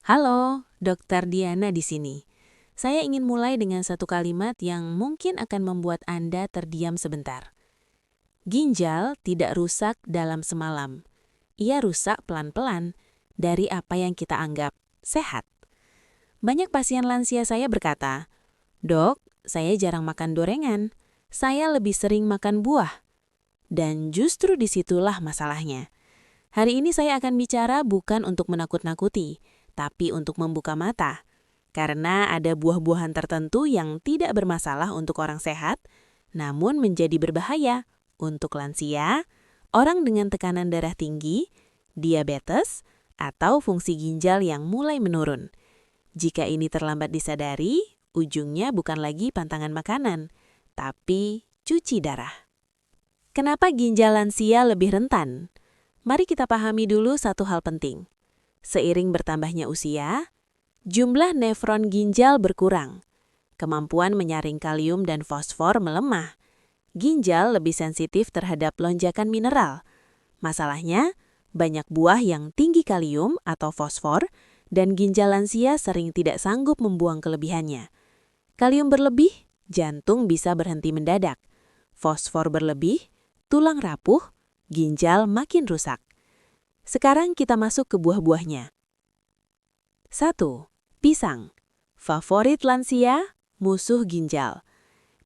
Halo, Dokter Diana di sini. Saya ingin mulai dengan satu kalimat yang mungkin akan membuat Anda terdiam sebentar. Ginjal tidak rusak dalam semalam. Ia rusak pelan-pelan dari apa yang kita anggap sehat. Banyak pasien lansia saya berkata, "Dok, saya jarang makan gorengan. Saya lebih sering makan buah." Dan justru disitulah masalahnya. Hari ini saya akan bicara bukan untuk menakut-nakuti, tapi untuk membuka mata. Karena ada buah-buahan tertentu yang tidak bermasalah untuk orang sehat, namun menjadi berbahaya untuk lansia, orang dengan tekanan darah tinggi, diabetes, atau fungsi ginjal yang mulai menurun. Jika ini terlambat disadari, ujungnya bukan lagi pantangan makanan, tapi cuci darah. Kenapa ginjal lansia lebih rentan? Mari kita pahami dulu satu hal penting. Seiring bertambahnya usia, jumlah nefron ginjal berkurang. Kemampuan menyaring kalium dan fosfor melemah. Ginjal lebih sensitif terhadap lonjakan mineral. Masalahnya, banyak buah yang tinggi kalium atau fosfor dan ginjal lansia sering tidak sanggup membuang kelebihannya. Kalium berlebih, jantung bisa berhenti mendadak. Fosfor berlebih, tulang rapuh, ginjal makin rusak. Sekarang kita masuk ke buah-buahnya. 1. Pisang. Favorit lansia, musuh ginjal.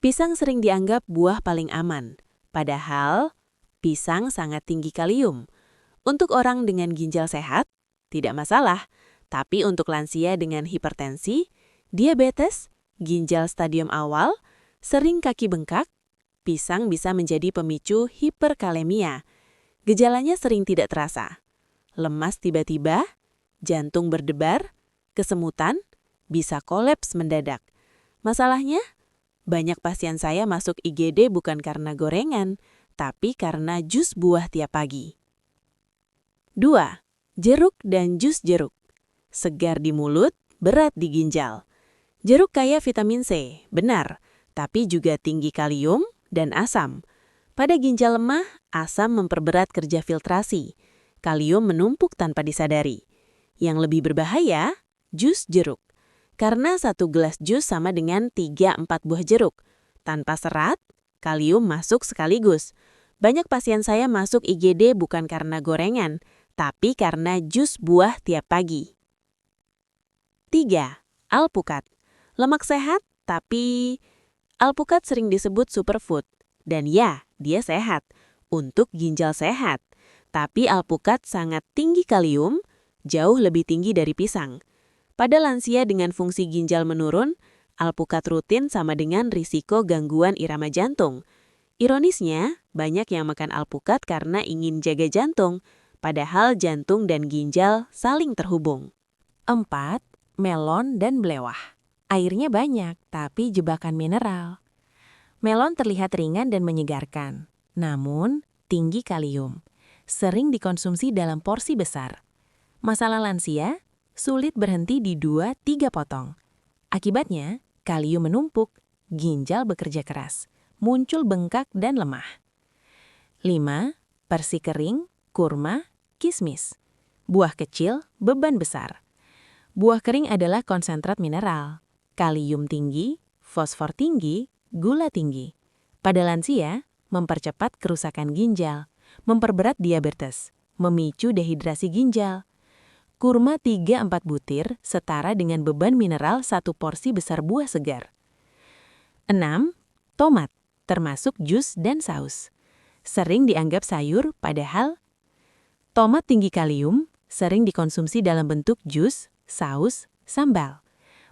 Pisang sering dianggap buah paling aman. Padahal, pisang sangat tinggi kalium. Untuk orang dengan ginjal sehat, tidak masalah. Tapi untuk lansia dengan hipertensi, diabetes, ginjal stadium awal, sering kaki bengkak, pisang bisa menjadi pemicu hiperkalemia. Gejalanya sering tidak terasa. Lemas tiba-tiba, jantung berdebar, kesemutan, bisa kolaps mendadak. Masalahnya, banyak pasien saya masuk IGD bukan karena gorengan, tapi karena jus buah tiap pagi. 2. Jeruk dan jus jeruk. Segar di mulut, berat di ginjal. Jeruk kaya vitamin C, benar, tapi juga tinggi kalium dan asam. Pada ginjal lemah, asam memperberat kerja filtrasi. Kalium menumpuk tanpa disadari. Yang lebih berbahaya, jus jeruk. Karena satu gelas jus sama dengan 3-4 buah jeruk. Tanpa serat, kalium masuk sekaligus. Banyak pasien saya masuk IGD bukan karena gorengan, tapi karena jus buah tiap pagi. 3. Alpukat. Lemak sehat, tapi alpukat sering disebut superfood. Dan ya, dia sehat, untuk ginjal sehat. Tapi alpukat sangat tinggi kalium, jauh lebih tinggi dari pisang. Pada lansia dengan fungsi ginjal menurun, alpukat rutin sama dengan risiko gangguan irama jantung. Ironisnya, banyak yang makan alpukat karena ingin jaga jantung, padahal jantung dan ginjal saling terhubung. 4. Melon dan belewah. Airnya banyak, tapi jebakan mineral. Melon terlihat ringan dan menyegarkan, namun tinggi kalium. Sering dikonsumsi dalam porsi besar. Masalah lansia, sulit berhenti di 2-3 potong. Akibatnya, kalium menumpuk, ginjal bekerja keras, muncul bengkak dan lemah. 5. Persi kering, kurma, kismis. Buah kecil, beban besar. Buah kering adalah konsentrat mineral, kalium tinggi, fosfor tinggi, gula tinggi. Pada lansia, mempercepat kerusakan ginjal, memperberat diabetes, memicu dehidrasi ginjal. Kurma 3-4 butir setara dengan beban mineral satu porsi besar buah segar. 6. Tomat, termasuk jus dan saus. Sering dianggap sayur, padahal tomat tinggi kalium, sering dikonsumsi dalam bentuk jus, saus, sambal.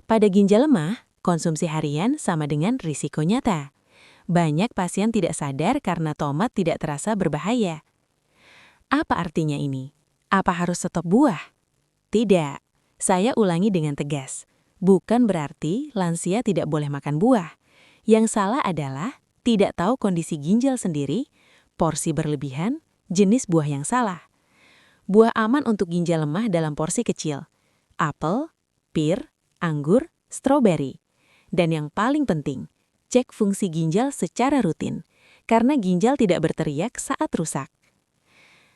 Pada ginjal lemah, konsumsi harian sama dengan risiko nyata. Banyak pasien tidak sadar karena tomat tidak terasa berbahaya. Apa artinya ini? Apa harus stop buah? Tidak. Saya ulangi dengan tegas. Bukan berarti lansia tidak boleh makan buah. Yang salah adalah tidak tahu kondisi ginjal sendiri, porsi berlebihan, jenis buah yang salah. Buah aman untuk ginjal lemah dalam porsi kecil. Apel, pir, anggur, stroberi. Dan yang paling penting, cek fungsi ginjal secara rutin, karena ginjal tidak berteriak saat rusak.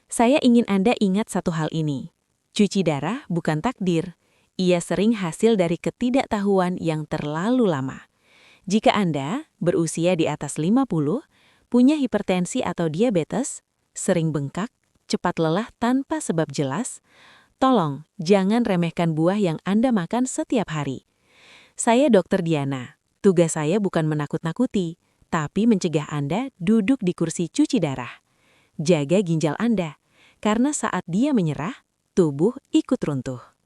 Saya ingin Anda ingat satu hal ini. Cuci darah bukan takdir. Ia sering hasil dari ketidaktahuan yang terlalu lama. Jika Anda berusia di atas 50, punya hipertensi atau diabetes, sering bengkak, cepat lelah tanpa sebab jelas, tolong jangan remehkan buah yang Anda makan setiap hari. Saya Dr. Diana. Tugas saya bukan menakut-nakuti, tapi mencegah Anda duduk di kursi cuci darah. Jaga ginjal Anda, karena saat dia menyerah, tubuh ikut runtuh.